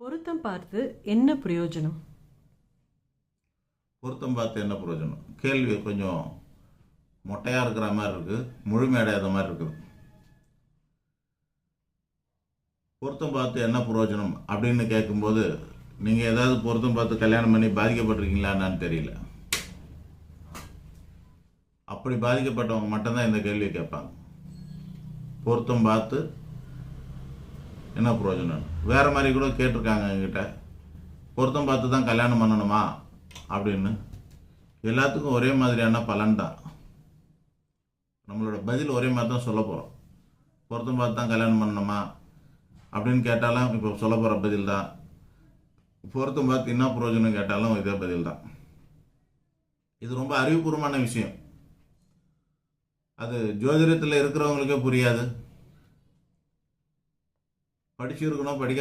பொருத்தம் பார்த்து என்ன பிரயோஜனம்? பொருத்தம் பார்த்து என்ன பிரயோஜனம்? கேள்வி கொஞ்சம் மொட்டையாக இருக்கிற மாதிரி இருக்குது, முழுமையடையாத மாதிரி இருக்குது. பொருத்தம் பார்த்து என்ன பிரயோஜனம் அப்படின்னு கேட்கும்போது, நீங்கள் ஏதாவது பொருத்தம் பார்த்து கல்யாணம் பண்ணி பாதிக்கப்பட்டிருக்கீங்களான்னு தெரியல. அப்படி பாதிக்கப்பட்டவங்க மட்டும்தான் இந்த கேள்வியை கேட்பாங்க. பொருத்தம் பார்த்து என்ன பிரயோஜனம்? வேறு மாதிரி கூட கேட்டிருக்காங்க என்கிட்ட, பொருத்தம் பார்த்து தான் கல்யாணம் பண்ணணுமா அப்படின்னு. எல்லாத்துக்கும் ஒரே மாதிரியான பலன் தான். நம்மளோட பதில் ஒரே மாதிரி தான் சொல்ல போகிறோம். பொருத்தம் பார்த்து தான் கல்யாணம் பண்ணணுமா அப்படின்னு கேட்டாலும் இப்போ சொல்ல போகிற பதில் தான். பொருத்தம் பார்த்து என்ன பிரயோஜனம் கேட்டாலும் இதே பதில் தான். இது ரொம்ப அறிவுபூர்வமான விஷயம். அது ஜோதிடத்தில் இருக்கிறவங்களுக்கே புரியாது. படிச்சிருக்கணும், படிக்க